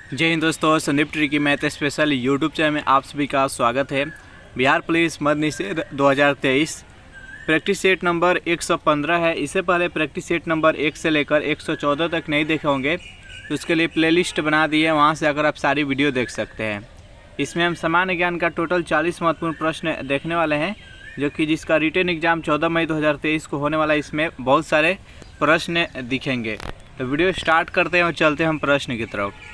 जय हिंद दोस्तों, संदीप ट्री की मैथ स्पेशल यूट्यूब चैनल में आप सभी का स्वागत है। बिहार पुलिस मद निषेध 2023 प्रैक्टिस सेट नंबर 115 है। इससे पहले प्रैक्टिस सेट नंबर 1 से लेकर 114 तक नहीं देखे होंगे तो उसके लिए प्लेलिस्ट बना दी है, वहां से अगर आप सारी वीडियो देख सकते हैं। इसमें हम सामान्य ज्ञान का टोटल 40 महत्वपूर्ण प्रश्न देखने वाले हैं, जो कि जिसका रिटन एग्जाम 14 मई 2023 को होने वाला है। इसमें बहुत सारे प्रश्न दिखेंगे, तो वीडियो स्टार्ट करते हैं और चलते हैं हम प्रश्न की तरफ।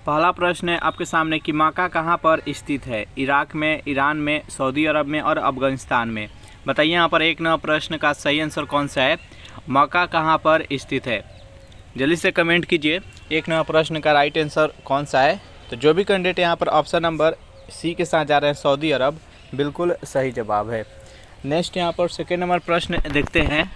पहला प्रश्न है आपके सामने कि मक्का कहाँ पर स्थित है? इराक में, ईरान में, सऊदी अरब में और अफगानिस्तान में। बताइए यहाँ पर एक नंबर प्रश्न का सही आंसर कौन सा है? मक्का कहाँ पर स्थित है? जल्दी से कमेंट कीजिए एक नंबर प्रश्न का राइट आंसर कौन सा है। तो जो भी कैंडिडेट यहाँ पर ऑप्शन नंबर सी के साथ जा रहे हैं, सऊदी अरब, बिल्कुल सही जवाब है। नेक्स्ट यहाँ पर सेकेंड नंबर प्रश्न देखते हैं।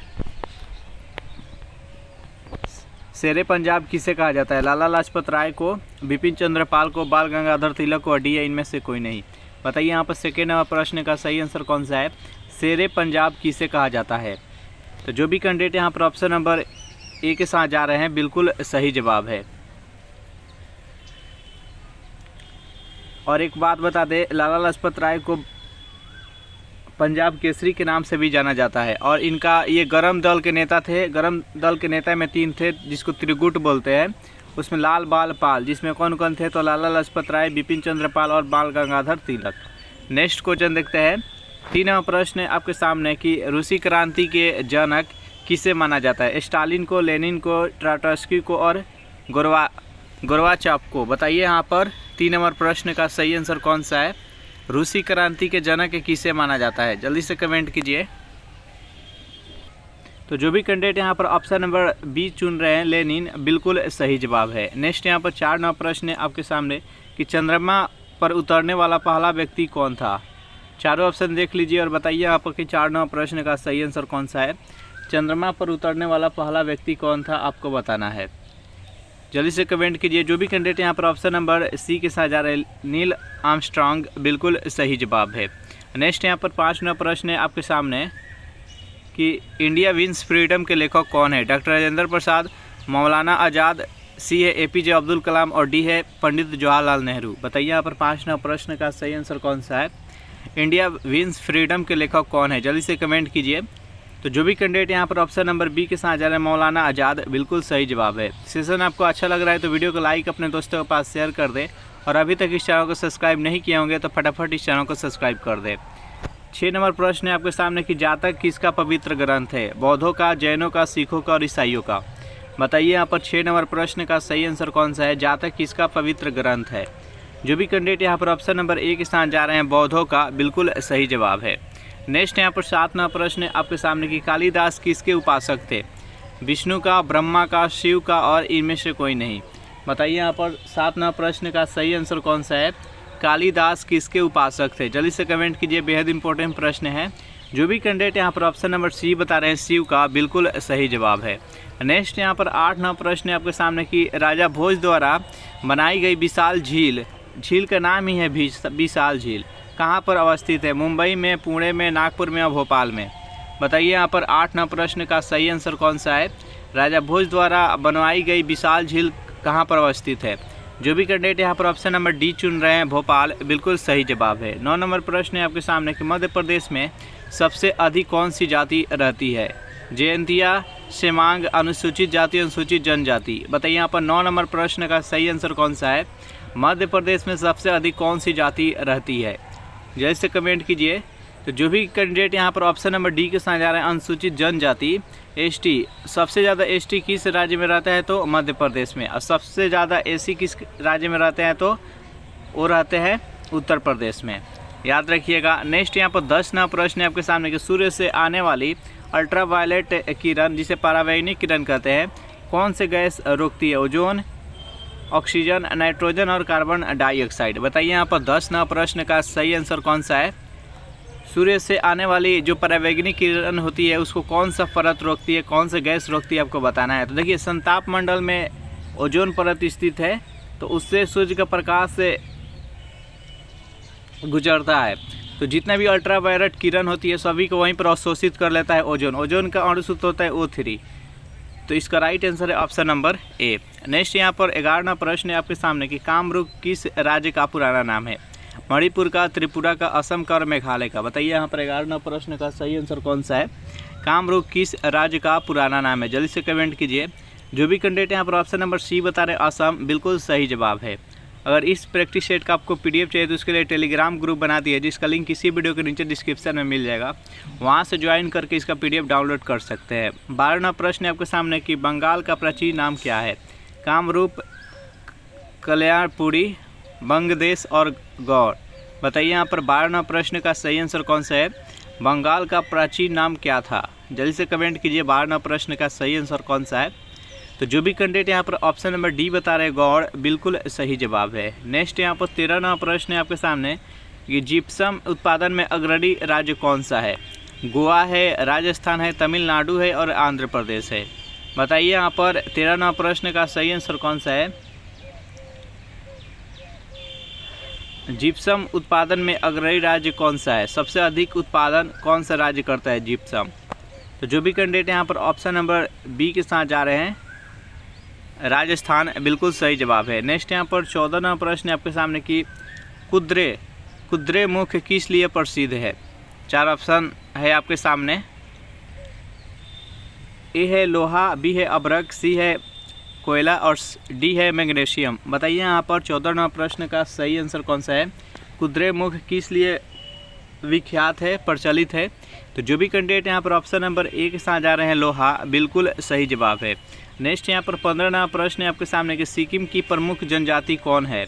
शेरे पंजाब किसे कहा जाता है? लाला लाजपत राय को, बिपिन चंद्र पाल को, बाल गंगाधर तिलक को, डी है इनमें से कोई नहीं। बताइए यहाँ पर सेकेंड नंबर प्रश्न का सही आंसर कौन सा है? शेरे पंजाब किसे कहा जाता है? तो जो भी कैंडिडेट यहाँ पर ऑप्शन नंबर ए के साथ जा रहे हैं, बिल्कुल सही जवाब है। और एक बात बता दें, लाला लाजपत राय को पंजाब केसरी के नाम से भी जाना जाता है, और इनका ये गरम दल के नेता थे। गरम दल के नेता में 3 थे, जिसको त्रिगुट बोलते हैं। उसमें लाल, बाल, पाल, जिसमें कौन कौन थे? तो लाला लाजपत राय, बिपिन चंद्र पाल और बाल गंगाधर तिलक। नेक्स्ट क्वेश्चन देखते हैं। 3 नंबर प्रश्न आपके सामने कि रूसी क्रांति के जनक किसे माना जाता है? स्टालिन को, लेनिन को, ट्राटस्की को और गोरबाचोव को। बताइए यहाँ पर 3 नंबर प्रश्न का सही आंसर कौन सा है? रूसी क्रांति के जनक किसे माना जाता है? जल्दी से कमेंट कीजिए। तो जो भी कैंडिडेट यहाँ पर ऑप्शन नंबर बी चुन रहे हैं, लेनिन, बिल्कुल सही जवाब है। नेक्स्ट यहाँ पर 4 नंबर प्रश्न आपके सामने कि चंद्रमा पर उतरने वाला पहला व्यक्ति कौन था? चारों ऑप्शन देख लीजिए और बताइए यहाँ पर कि 4 नंबर प्रश्न का सही आंसर कौन सा है? चंद्रमा पर उतरने वाला पहला व्यक्ति कौन था, आपको बताना है। जल्दी से कमेंट कीजिए। जो भी कैंडिडेट यहाँ पर ऑप्शन नंबर सी के साथ जा रहे हैं, नील आर्मस्ट्रांग, बिल्कुल सही जवाब है। नेक्स्ट यहाँ पर 5 नंबर प्रश्न है आपके सामने कि इंडिया विंस फ्रीडम के लेखक कौन है? डॉक्टर राजेंद्र प्रसाद, मौलाना आज़ाद, सी है एपीजे अब्दुल कलाम और डी है पंडित जवाहरलाल नेहरू। बताइए यहाँ पर 5 नंबर प्रश्न का सही आंसर कौन सा है? इंडिया विंस फ्रीडम के लेखक कौन है? जल्दी से कमेंट कीजिए। तो जो भी कैंडिडेट यहाँ पर ऑप्शन नंबर बी के साथ जा रहे हैं, मौलाना आज़ाद, बिल्कुल सही जवाब है। सेशन आपको अच्छा लग रहा है तो वीडियो को लाइक, अपने दोस्तों के पास शेयर कर दें, और अभी तक इस चैनल को सब्सक्राइब नहीं किए होंगे तो फटाफट इस चैनल को सब्सक्राइब कर दें। 6 नंबर प्रश्न है आपके सामने कि जातक किसका पवित्र ग्रंथ है? बौद्धों का, जैनों का, सिखों का और ईसाइयों का। बताइए यहाँ पर 6 नंबर प्रश्न का सही आंसर कौन सा है? जातक किसका पवित्र ग्रंथ है? जो भी कैंडिडेट यहाँ पर ऑप्शन नंबर ए के साथ जा रहे हैं, बौद्धों का, बिल्कुल सही जवाब है। नेक्स्ट यहाँ पर 7 नंबर प्रश्न आपके सामने कि कालिदास किसके उपासक थे? विष्णु का, ब्रह्मा का, शिव का और इनमें से कोई नहीं। बताइए यहाँ पर 7 नंबर प्रश्न का सही आंसर कौन सा है? कालिदास किसके उपासक थे? जल्दी से कमेंट कीजिए, बेहद इंपॉर्टेंट प्रश्न है। जो भी कैंडिडेट यहाँ पर ऑप्शन नंबर सी बता रहे हैं, शिव का, बिल्कुल सही जवाब है। नेक्स्ट यहाँ पर 8 नंबर प्रश्न आपके सामने कि राजा भोज द्वारा बनाई गई विशाल झील, झील का नाम ही है विशाल झील, कहाँ पर अवस्थित है? मुंबई में, पुणे में, नागपुर में और भोपाल में। बताइए यहाँ पर 8 नंबर प्रश्न का सही आंसर कौन सा है? राजा भोज द्वारा बनवाई गई विशाल झील कहाँ पर अवस्थित है? जो भी कैंडिडेट यहाँ पर ऑप्शन नंबर डी चुन रहे हैं, भोपाल, बिल्कुल सही जवाब है। 9 नंबर प्रश्न है आपके सामने कि मध्य प्रदेश में सबसे अधिक कौन सी जाति रहती है? जयंतिया, सेमांग, अनुसूचित जाति, अनुसूचित जनजाति। बताइए यहाँ पर 9 नंबर प्रश्न का सही आंसर कौन सा है? मध्य प्रदेश में सबसे अधिक कौन सी जाति रहती है? जैसे कमेंट कीजिए। तो जो भी कैंडिडेट यहाँ पर ऑप्शन नंबर डी के साथ जा रहे हैं, अनुसूचित जनजाति, एसटी, सबसे ज़्यादा एसटी किस राज्य में रहता है? तो मध्य प्रदेश में। और सबसे ज़्यादा एसी किस राज्य में रहते हैं? तो वो रहते हैं उत्तर प्रदेश में, याद रखिएगा। नेक्स्ट यहाँ पर 10 नंबर प्रश्न है आपके सामने कि सूर्य से आने वाली अल्ट्रावायलेट किरण, जिसे परावैंगनी किरण कहते हैं, कौन से गैस रोकती है? ओजोन, ऑक्सीजन, नाइट्रोजन और कार्बन डाइऑक्साइड। बताइए यहाँ पर 10 नंबर प्रश्न का सही आंसर कौन सा है? सूर्य से आने वाली जो परावैंगनी किरण होती है, उसको कौन सा परत रोकती है, कौन सा गैस रोकती है, आपको बताना है। तो देखिए, संताप मंडल में ओजोन परत स्थित है, तो उससे सूर्य का प्रकाश से गुजरता है, तो जितना भी अल्ट्रावायलेट किरण होती है सभी को वहीं पर अवशोषित कर लेता है ओजोन। ओजोन का अणु सूत्र होता है O3। तो इसका राइट आंसर है ऑप्शन नंबर ए। नेक्स्ट यहाँ पर 11वां प्रश्न है आपके सामने कि कामरूप किस राज्य का पुराना नाम है? मणिपुर का, त्रिपुरा का, असम का और मेघालय का। बताइए यहाँ पर 11वां प्रश्न का सही आंसर कौन सा है? कामरूप किस राज्य का पुराना नाम है? जल्दी से कमेंट कीजिए। जो भी कैंडिडेट यहाँ पर ऑप्शन नंबर सी बता रहे असम, बिल्कुल सही जवाब है। अगर इस प्रैक्टिस सेट का आपको पीडीएफ चाहिए तो उसके लिए टेलीग्राम ग्रुप बना दिया है, जिसका लिंक इसी वीडियो के नीचे डिस्क्रिप्शन में मिल जाएगा। वहां से ज्वाइन करके इसका पीडीएफ डाउनलोड कर सकते हैं। 12वां प्रश्न है आपके सामने कि बंगाल का प्राचीन नाम क्या है? कामरूप, कल्याणपुरी, बंगदेश और गौड़। बताइए यहाँ पर 12वां प्रश्न का सही आंसर कौन सा है? बंगाल का प्राचीन नाम क्या था? जल्दी से कमेंट कीजिए 12वां प्रश्न का सही आंसर कौन सा है। तो जो भी कैंडिडेट यहाँ पर ऑप्शन नंबर डी बता रहे गौड़, बिल्कुल सही जवाब है। नेक्स्ट यहाँ पर 13वां प्रश्न है आपके सामने कि जिप्सम उत्पादन में अग्रणी राज्य कौन सा है? गोवा है, राजस्थान है, तमिलनाडु है और आंध्र प्रदेश है। बताइए यहाँ पर 13वां प्रश्न का सही आंसर कौन सा है? जिप्सम उत्पादन में अग्रणी राज्य कौन सा है? सबसे अधिक उत्पादन कौन सा राज्य करता है जिप्सम? तो जो भी कैंडिडेट यहाँ पर ऑप्शन नंबर बी के साथ जा रहे हैं, राजस्थान, बिल्कुल सही जवाब है। नेक्स्ट यहाँ पर 14वां प्रश्न आपके सामने कि कुद्रेमुख किस लिए प्रसिद्ध है? 4 ऑप्शन है आपके सामने। ए है लोहा, बी है अभ्रक, सी है कोयला और डी है मैग्नीशियम। बताइए यहाँ पर 14वां प्रश्न का सही आंसर कौन सा है? कुद्रेमुख किस लिए विख्यात है, प्रचलित है? तो जो भी कैंडिडेट यहाँ पर ऑप्शन नंबर ए के साथ जा रहे हैं लोहा, बिल्कुल सही जवाब है। नेक्स्ट यहाँ पर 15वां प्रश्न है आपके सामने कि सिक्किम की प्रमुख जनजाति कौन है?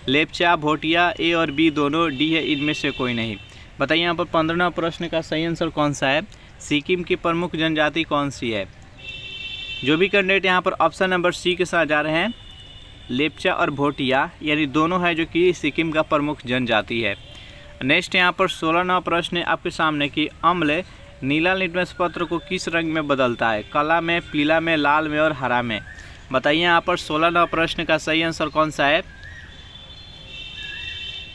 लेप्चा, भोटिया, ए और बी दोनों, डी है इनमें से कोई नहीं। बताइए यहाँ पर 15वां प्रश्न का सही आंसर कौन सा है? सिक्किम की प्रमुख जनजाति कौन सी है? जो भी कैंडिडेट यहाँ पर ऑप्शन नंबर सी के साथ जा रहे हैं, लेप्चा और भोटिया, यानी दोनों है जो कि सिक्किम का प्रमुख जनजाति है। नेक्स्ट यहाँ पर 16वां प्रश्न है आपके सामने कि अम्ल नीला लिटमस पत्र को किस रंग में बदलता है? काला में, पीला में, लाल में और हरा में। बताइए यहाँ पर 16वां प्रश्न का सही आंसर कौन सा है?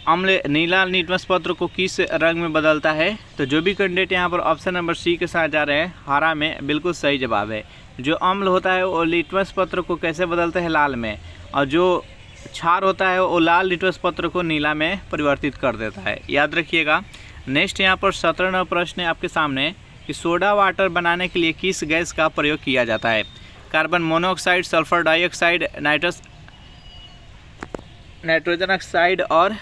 अम्ल नीला लिटमस पत्र को किस रंग में बदलता है? तो जो भी कैंडिडेट यहाँ पर ऑप्शन नंबर सी के साथ जा रहे हैं, हरा में, बिल्कुल सही जवाब है। जो अम्ल होता है वो लिटमस पत्र को कैसे बदलता है? लाल में। और जो क्षार होता है वो लाल लिटमस पत्र को नीला में परिवर्तित कर देता है, याद रखिएगा। नेक्स्ट यहाँ पर 17वां प्रश्न है आपके सामने कि सोडा वाटर बनाने के लिए किस गैस का प्रयोग किया जाता है? Carbon monoxide, sulphur dioxide, nitrogen oxide और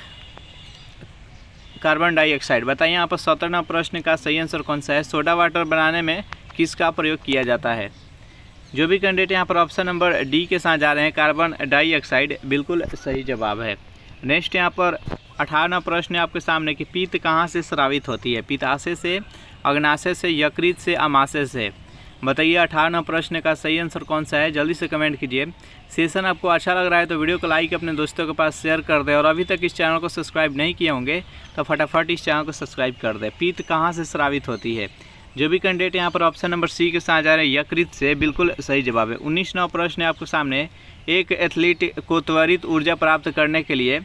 कार्बन डाइऑक्साइड। बताइए यहाँ पर 17वां प्रश्न का सही आंसर कौन सा है? सोडा वाटर बनाने में किसका प्रयोग किया जाता है? जो भी कैंडिडेट यहाँ पर ऑप्शन नंबर डी के साथ जा रहे हैं, कार्बन डाइऑक्साइड, बिल्कुल सही जवाब है। नेक्स्ट यहाँ पर 18वां प्रश्न है आपके सामने कि पीत कहाँ से स्रावित होती है? पित्ताशय से, अग्नाशय से, यकृत से, अमाशय से। बताइए 18वां प्रश्न का सही आंसर कौन सा है? जल्दी से कमेंट कीजिए। सेशन आपको अच्छा लग रहा है तो वीडियो को लाइक अपने दोस्तों के पास शेयर कर दें, और अभी तक इस चैनल को सब्सक्राइब नहीं किए होंगे तो फटाफट इस चैनल को सब्सक्राइब कर दें। पीत कहाँ से स्रावित होती है? जो भी कैंडिडेट यहाँ पर ऑप्शन नंबर सी के साथ जा रहे हैं, यकृत से, बिल्कुल सही जवाब है। 19वां प्रश्न है आपके सामने, एक एथलीट को त्वरित ऊर्जा प्राप्त करने के लिए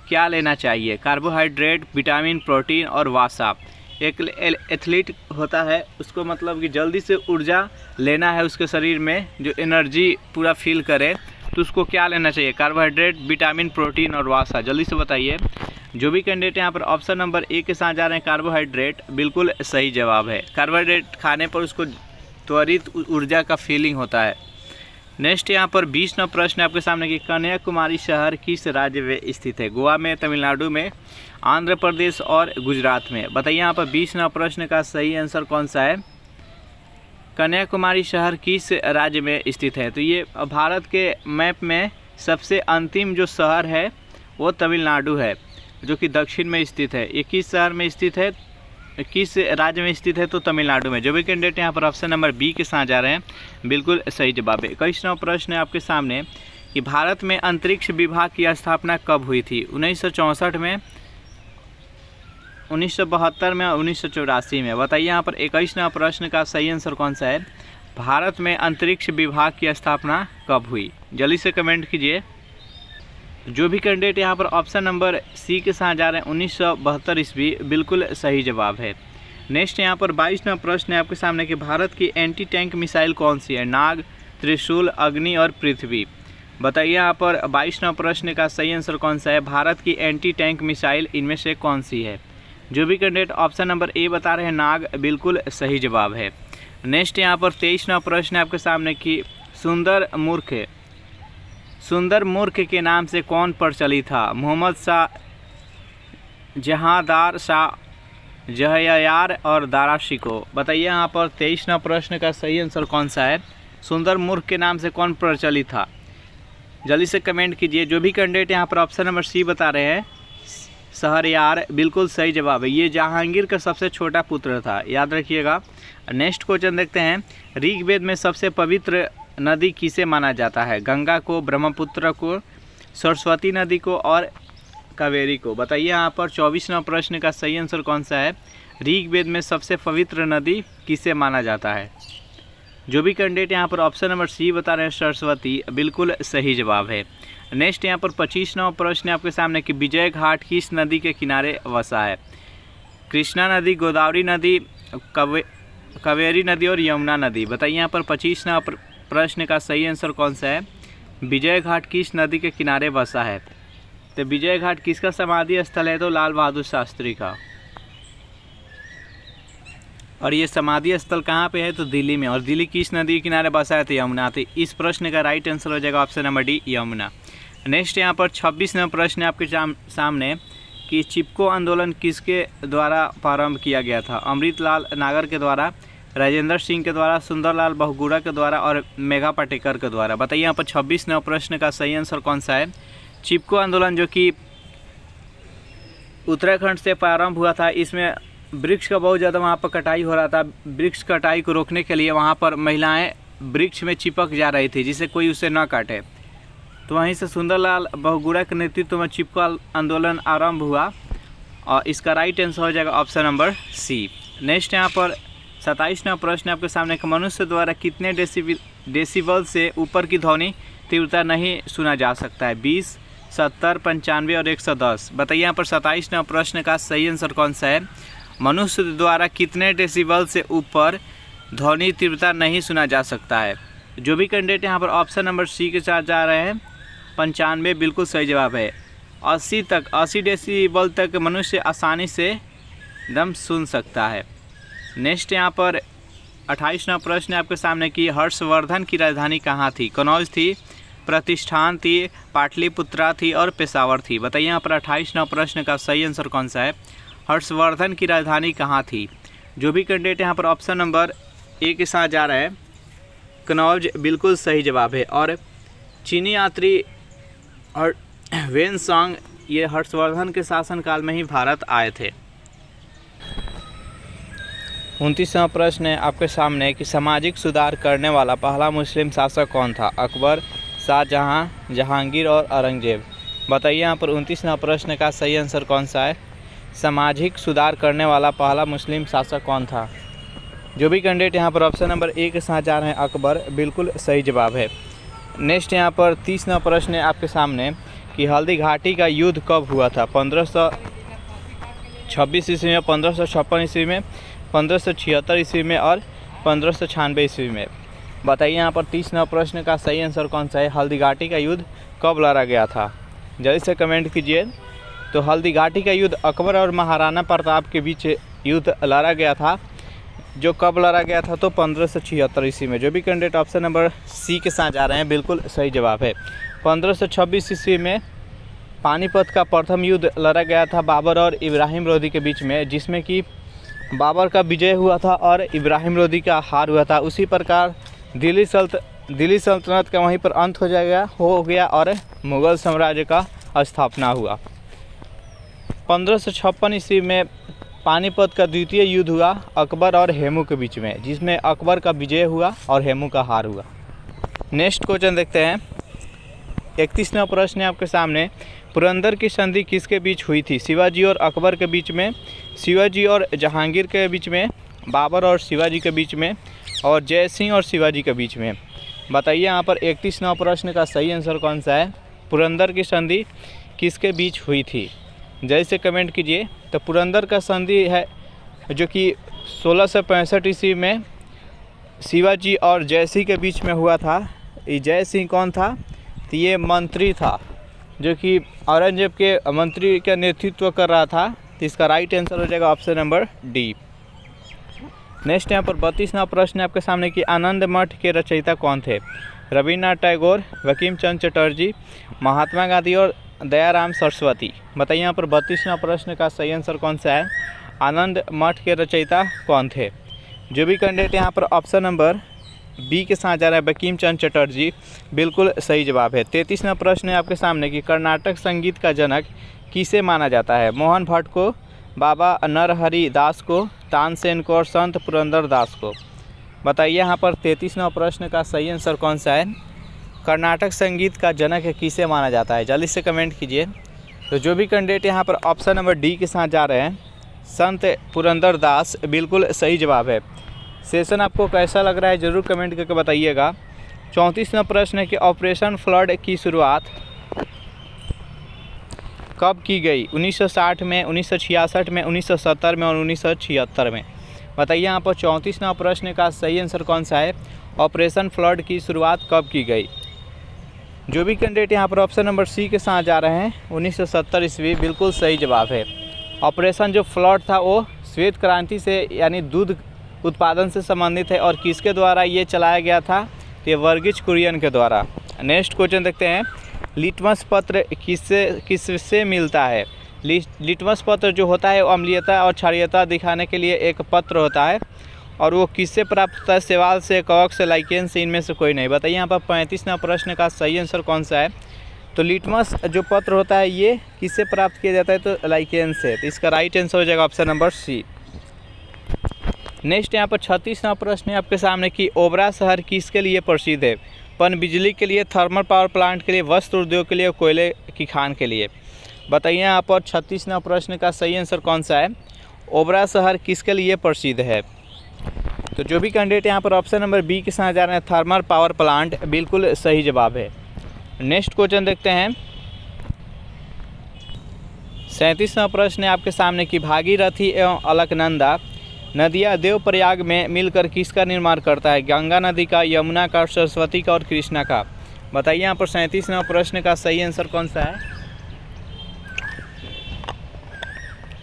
क्या लेना चाहिए? कार्बोहाइड्रेट, विटामिन, प्रोटीन और वसा। एक एथलीट होता है, उसको मतलब कि जल्दी से ऊर्जा लेना है उसके शरीर में, जो एनर्जी पूरा फील करे, तो उसको क्या लेना चाहिए? कार्बोहाइड्रेट, विटामिन, प्रोटीन और वसा। जल्दी से बताइए। जो भी कैंडिडेट यहाँ पर ऑप्शन नंबर ए के साथ जा रहे हैं, कार्बोहाइड्रेट, बिल्कुल सही जवाब है। कार्बोहाइड्रेट खाने पर उसको त्वरित ऊर्जा का फीलिंग होता है। नेक्स्ट यहाँ पर 20वां प्रश्न आपके सामने कि कन्याकुमारी शहर किस राज्य में स्थित है? गोवा में, तमिलनाडु में, आंध्र प्रदेश और गुजरात में। बताइए यहाँ पर 20वां प्रश्न का सही आंसर कौन सा है? कन्याकुमारी शहर किस राज्य में स्थित है? तो ये भारत के मैप में सबसे अंतिम जो शहर है वो तमिलनाडु है, जो कि दक्षिण में स्थित है। ये किस शहर में स्थित है, किस राज्य में स्थित है? तो तमिलनाडु में। जो भी कैंडिडेट यहाँ पर ऑप्शन नंबर बी के साथ जा रहे हैं, बिल्कुल सही जवाब है। 21वां प्रश्न है आपके सामने कि भारत में अंतरिक्ष विभाग की स्थापना कब हुई थी? 1964 में, 1972 में और 1984 में। बताइए यहाँ पर 21वां प्रश्न का सही आंसर कौन सा है? भारत में अंतरिक्ष विभाग की स्थापना कब हुई? जल्दी से कमेंट कीजिए। जो भी कैंडिडेट यहाँ पर ऑप्शन नंबर सी के साथ जा रहे हैं, 1972 ईस्वी, बिल्कुल सही जवाब है। नेक्स्ट यहाँ पर 22वां प्रश्न है आपके सामने कि भारत की एंटी टैंक मिसाइल कौन सी है? नाग, त्रिशूल, अग्नि और पृथ्वी। बताइए यहाँ पर 22वां प्रश्न का सही आंसर कौन सा है? भारत की एंटी टैंक मिसाइल इनमें से कौन सी है? जो भी कैंडिडेट ऑप्शन नंबर ए बता रहे हैं नाग, बिल्कुल सही जवाब है। नेक्स्ट यहाँ पर 23वां प्रश्न है आपके सामने कि सुंदर मूर्ख के नाम से कौन प्रचलित था? मोहम्मद शाह, जहांदार शाह, जहयार और दारा शिकोह। बताइए यहाँ पर 23वां प्रश्न का सही आंसर कौन सा है? सुंदर मूर्ख के नाम से कौन प्रचलित था? जल्दी से कमेंट कीजिए। जो भी कैंडिडेट यहाँ पर ऑप्शन नंबर सी बता रहे हैं शहरयार, बिल्कुल सही जवाब है। ये जहांगीर का सबसे छोटा पुत्र था, याद रखिएगा। नेक्स्ट क्वेश्चन देखते हैं। ऋग्वेद में सबसे पवित्र नदी किसे माना जाता है? गंगा को, ब्रह्मपुत्र को, सरस्वती नदी को और कावेरी को। बताइए यहाँ पर 24वां प्रश्न का सही आंसर कौन सा है? ऋग्वेद में सबसे पवित्र नदी किसे माना जाता है? जो भी कैंडिडेट यहाँ पर ऑप्शन नंबर सी बता रहे हैं सरस्वती, बिल्कुल सही जवाब है। नेक्स्ट यहाँ पर 25वां प्रश्न है आपके सामने कि विजय घाट किस नदी के किनारे बसा है? कृष्णा नदी, गोदावरी नदी, कावेरी नदी और यमुना नदी। बताइए यहाँ पर 25वां प्रश्न का सही आंसर कौन सा है? विजय घाट किस नदी के किनारे बसा है? तो विजय घाट किसका समाधि स्थल है? तो लाल बहादुर शास्त्री का। और ये समाधि स्थल कहाँ पे है? तो दिल्ली में। और दिल्ली किस नदी के किनारे बसा है? तो यमुना। तो इस प्रश्न का राइट आंसर हो जाएगा option number D, Yamuna. Next यहाँ पर 26वां प्रश्न है आपके सामने कि चिपको आंदोलन किसके द्वारा प्रारंभ किया गया था? अमृतलाल नागर के द्वारा, राजेंद्र सिंह के द्वारा, सुंदरलाल बहुगुणा के द्वारा और मेघा पाटेकर के द्वारा। बताइए यहाँ पर 26वां प्रश्न का सही आंसर कौन सा है? चिपको आंदोलन जो कि उत्तराखंड से प्रारंभ हुआ था, इसमें वृक्ष का बहुत ज़्यादा वहाँ पर कटाई हो रहा था। वृक्ष कटाई को रोकने के लिए वहाँ पर महिलाएं वृक्ष में चिपक जा रही थी जिससे कोई उसे न काटे। तो वहीं से सुंदरलाल बहुगुणा के नेतृत्व में चिपको आंदोलन आरंभ हुआ और इसका राइट आंसर हो जाएगा ऑप्शन नंबर सी। नेक्स्ट यहाँ पर 27वां प्रश्न आपके सामने कि मनुष्य द्वारा कितने डेसिबल से ऊपर की ध्वनि तीव्रता नहीं सुना जा सकता है? 20, 70, 95 और 110। बताइए यहाँ पर 27वां प्रश्न का सही आंसर कौन सा है? मनुष्य द्वारा कितने डेसिबल से ऊपर ध्वनि तीव्रता नहीं सुना जा सकता है? जो भी कैंडिडेट यहाँ पर ऑप्शन नंबर सी के साथ जा रहे हैं 95, बिल्कुल सही जवाब है। 80 डेसिबल तक मनुष्य आसानी से एकदम सुन सकता है। नेक्स्ट यहाँ पर 28वां प्रश्न है आपके सामने कि हर्षवर्धन की राजधानी कहाँ थी? कनौज थी, प्रतिष्ठान थी, पाटलिपुत्रा थी और पेशावर थी। बताइए यहाँ पर 28वां प्रश्न का सही आंसर कौन सा है? हर्षवर्धन की राजधानी कहाँ थी? जो भी कैंडिडेट यहाँ पर ऑप्शन नंबर ए के साथ जा रहे हैं कनौज, बिल्कुल सही जवाब है। और चीनी यात्री और वेनसांग ये हर्षवर्धन के शासनकाल में ही भारत आए थे। 29वां प्रश्न है आपके सामने कि सामाजिक सुधार करने वाला पहला मुस्लिम शासक कौन था? अकबर, शाहजहां, जहांगीर और औरंगजेब। बताइए यहाँ पर 29वां प्रश्न का सही आंसर कौन सा है? सामाजिक सुधार करने वाला पहला मुस्लिम शासक कौन था? जो भी कैंडिडेट यहाँ पर ऑप्शन नंबर ए के साथ जा रहे हैं अकबर, बिल्कुल सही जवाब है। नेक्स्ट यहाँ पर 30वां प्रश्न है आपके सामने कि हल्दी घाटी का युद्ध कब हुआ था? 1526 ईस्वी में, 1556 ईस्वी में, 1576 ईस्वी में और 1596 ईस्वी में। बताइए यहाँ पर 30वां प्रश्न का सही आंसर कौन सा है? हल्दी घाटी का युद्ध कब लड़ा गया था? जल्दी से कमेंट कीजिए। तो हल्दी घाटी का युद्ध अकबर और महाराणा प्रताप के बीच युद्ध लड़ा गया था, जो कब लड़ा गया था? तो 1576 ईस्वी में। जो भी कैंडिडेट ऑप्शन नंबर सी के साथ जा रहे हैं, बिल्कुल सही जवाब है। 1526 ईस्वी में पानीपत का प्रथम युद्ध लड़ा गया था बाबर और इब्राहिम लोदी के बीच में, जिसमें कि बाबर का विजय हुआ था और इब्राहिम लोदी का हार हुआ था। उसी प्रकार दिल्ली सल्तनत का वहीं पर अंत हो गया और मुग़ल साम्राज्य का स्थापना हुआ। 1556 ईस्वी में पानीपत का द्वितीय युद्ध हुआ अकबर और हेमू के बीच में, जिसमें अकबर का विजय हुआ और हेमू का हार हुआ। नेक्स्ट क्वेश्चन देखते हैं। 31वां प्रश्न है आपके सामने, पुरंदर की संधि किसके बीच हुई थी? शिवाजी और अकबर के बीच में, शिवाजी और जहांगीर के बीच में, बाबर और शिवाजी के बीच में और जय सिंह और शिवाजी के बीच में। बताइए यहाँ पर 31वां प्रश्न का सही आंसर कौन सा है? पुरंदर की संधि किसके बीच हुई थी? जैसे कमेंट कीजिए। तो पुरंदर का संधि है जो कि 1665 ईस्वी में शिवाजी और जय सिंह के बीच में हुआ था। ये जय सिंह कौन था? तो ये मंत्री था जो कि औरंगजेब के मंत्री का नेतृत्व कर रहा था। तो इसका राइट आंसर हो जाएगा ऑप्शन नंबर डी। नेक्स्ट यहाँ पर 32वां प्रश्न है आपके सामने कि आनंद मठ के रचयिता कौन थे? रविन्द्रनाथ टैगोर, बंकिम चंद्र चटर्जी, महात्मा गांधी और दयाराम सरस्वती। बताइए यहाँ पर 32वां प्रश्न का सही आंसर कौन सा है? आनंद मठ के रचयिता कौन थे? जो भी कैंडिडेट यहाँ पर ऑप्शन नंबर बी के साथ जा रहा है बंकिम चंद्र चटर्जी, बिल्कुल सही जवाब है। 33वां प्रश्न है आपके सामने कि कर्नाटक संगीत का जनक किसे माना जाता है? मोहन भट्ट को, बाबा नरहरि दास को, तानसेन को और संत पुरंदर दास को। बताइए यहाँ पर 33वां प्रश्न का सही आंसर कौन सा है? कर्नाटक संगीत का जनक किसे माना जाता है? जल्दी से कमेंट कीजिए। तो जो भी कैंडिडेट यहाँ पर ऑप्शन नंबर डी के साथ जा रहे हैं संत पुरंदर दास, बिल्कुल सही जवाब है। सेशन आपको कैसा लग रहा है ज़रूर कमेंट करके बताइएगा। 34वां प्रश्न है कि ऑपरेशन फ्लड की शुरुआत कब की गई? 1960 में, 1966 में, 1970 में और 1976 में। बताइए यहाँ पर 34वां प्रश्न का सही आंसर कौन सा है? ऑपरेशन फ्लड की शुरुआत कब की गई? जो भी कैंडिडेट यहाँ पर ऑप्शन नंबर सी के साथ जा रहे हैं 1970 ईस्वी, बिल्कुल सही जवाब है। ऑपरेशन जो फ्लड था वो श्वेत क्रांति से यानी दूध उत्पादन से संबंधित है और किसके द्वारा ये चलाया गया था? तो ये वर्गीज कुरियन के द्वारा। नेक्स्ट क्वेश्चन देखते हैं, लिटमस पत्र किससे मिलता है? लिटमस पत्र जो होता है वो अम्लीयता और क्षारीयता दिखाने के लिए एक पत्र होता है और वो किससे प्राप्त होता है? शैवाल से, कवक से, लाइकेन से, इनमें से कोई नहीं। बताइए यहाँ पर 35वां प्रश्न का सही आंसर कौन सा है? तो लिटमस जो पत्र होता है ये किससे प्राप्त किया जाता है? तो लाइकेन से। तो इसका राइट आंसर हो जाएगा ऑप्शन नंबर सी। नेक्स्ट यहाँ पर 36वां प्रश्न है आपके सामने कि ओबरा शहर किसके लिए प्रसिद्ध है? पनबिजली के लिए, थर्मल पावर प्लांट के लिए, वस्त्र उद्योग के लिए, कोयले की खान के लिए। बताइए यहाँ पर 36वां प्रश्न का सही आंसर कौन सा है? ओबरा शहर किसके लिए प्रसिद्ध है? तो जो भी कैंडिडेट यहाँ पर ऑप्शन नंबर बी के साथ जा रहे हैं थर्मल पावर प्लांट, बिल्कुल सही जवाब है। नेक्स्ट क्वेश्चन देखते हैं, 37वां प्रश्न है आपके सामने कि भागीरथी एवं अलकनंदा नदियाँ देवप्रयाग में मिलकर किसका निर्माण करता है? गंगा नदी का, यमुना का, सरस्वती का और कृष्णा का। बताइए यहाँ पर 37वां प्रश्न का सही आंसर कौन सा है?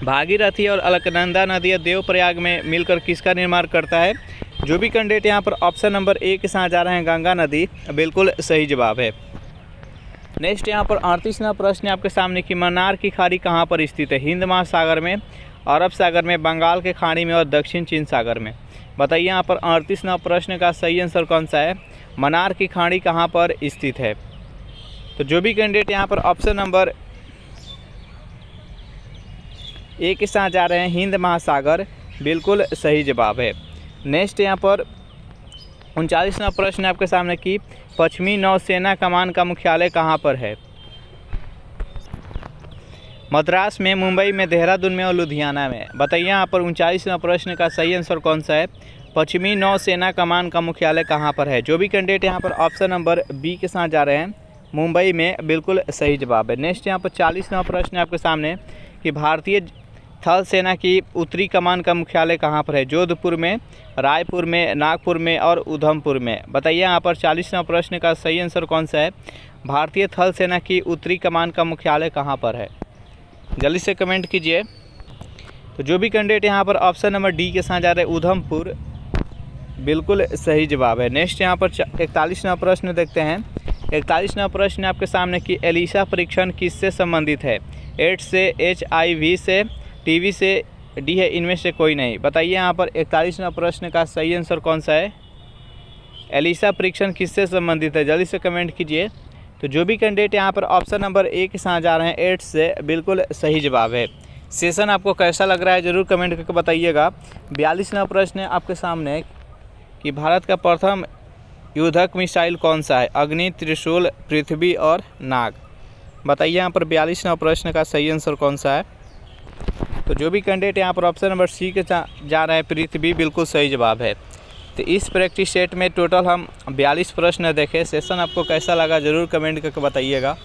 भागीरथी और अलकनंदा नदियाँ देवप्रयाग में मिलकर किसका निर्माण करता है? जो भी कैंडिडेट यहाँ पर ऑप्शन नंबर ए के साथ जा रहे हैं गंगा नदी, बिल्कुल सही जवाब है। नेक्स्ट यहाँ पर 38वां प्रश्न है आपके सामने कि मन्नार की खाड़ी कहाँ पर स्थित है? हिंद महासागर में, अरब सागर में, बंगाल के खाड़ी में और दक्षिण चीन सागर में। बताइए यहाँ पर 38वां प्रश्न का सही आंसर कौन सा है? मन्नार की खाड़ी कहाँ पर स्थित है? तो जो भी कैंडिडेट यहाँ पर ऑप्शन नंबर ए के साथ जा रहे हैं हिंद महासागर, बिल्कुल सही जवाब है। नेक्स्ट यहाँ पर 39वां प्रश्न है आपके सामने कि पश्चिमी नौसेना कमान का मुख्यालय कहाँ पर है? मद्रास में, मुंबई में, देहरादून में और लुधियाना में। बताइए यहाँ पर 39वां प्रश्न का सही आंसर कौन सा है? पश्चिमी नौसेना कमान का मुख्यालय कहाँ पर है? जो भी कैंडिडेट यहाँ पर ऑप्शन नंबर बी के साथ जा रहे हैं मुंबई में, बिल्कुल सही जवाब है। नेक्स्ट यहाँ पर 40वां प्रश्न है आपके सामने कि भारतीय थल सेना की उत्तरी कमान का मुख्यालय कहाँ पर है? जोधपुर में, रायपुर में, नागपुर में और उधमपुर में। बताइए यहाँ पर 40वां प्रश्न का सही आंसर कौन सा है? भारतीय थल सेना की उत्तरी कमान का मुख्यालय कहाँ पर है? जल्दी से कमेंट कीजिए। तो जो भी कैंडिडेट यहाँ पर ऑप्शन नंबर डी के साथ जा रहे हैं उधमपुर, बिल्कुल सही जवाब है। नेक्स्ट यहाँ पर 41वां प्रश्न देखते हैं। 41वां प्रश्न आपके सामने कि एलिसा परीक्षण किससे संबंधित है? एड्स से, HIV से, टीबी से, डी है इनमें से कोई नहीं। बताइए यहाँ पर 41वां प्रश्न का सही आंसर कौन सा है? एलिसा परीक्षण किससे संबंधित है? जल्दी से कमेंट कीजिए। तो जो भी कैंडिडेट यहाँ पर ऑप्शन नंबर ए के साथ जा रहे हैं एड्स से, बिल्कुल सही जवाब है। सेशन आपको कैसा लग रहा है ज़रूर कमेंट करके बताइएगा। 42वां प्रश्न है आपके सामने कि भारत का प्रथम युद्धक मिसाइल कौन सा है? अग्नि, त्रिशूल, पृथ्वी और नाग। बताइए यहाँ पर 42वां प्रश्न का सही आंसर कौन सा है? तो जो भी कैंडिडेट यहाँ पर ऑप्शन नंबर सी के जा रहे हैं पृथ्वी, बिल्कुल सही जवाब है। तो इस प्रैक्टिस सेट में टोटल हम 42 प्रश्न देखे। सेशन आपको कैसा लगा ज़रूर कमेंट करके बताइएगा।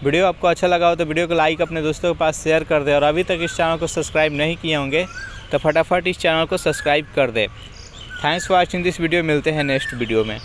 वीडियो आपको अच्छा लगा हो तो वीडियो को लाइक अपने दोस्तों के पास शेयर कर दें और अभी तक इस चैनल को सब्सक्राइब नहीं किए होंगे तो फटाफट इस चैनल को सब्सक्राइब कर दें। Thanks for watching this video. मिलते हैं नेक्स्ट वीडियो में।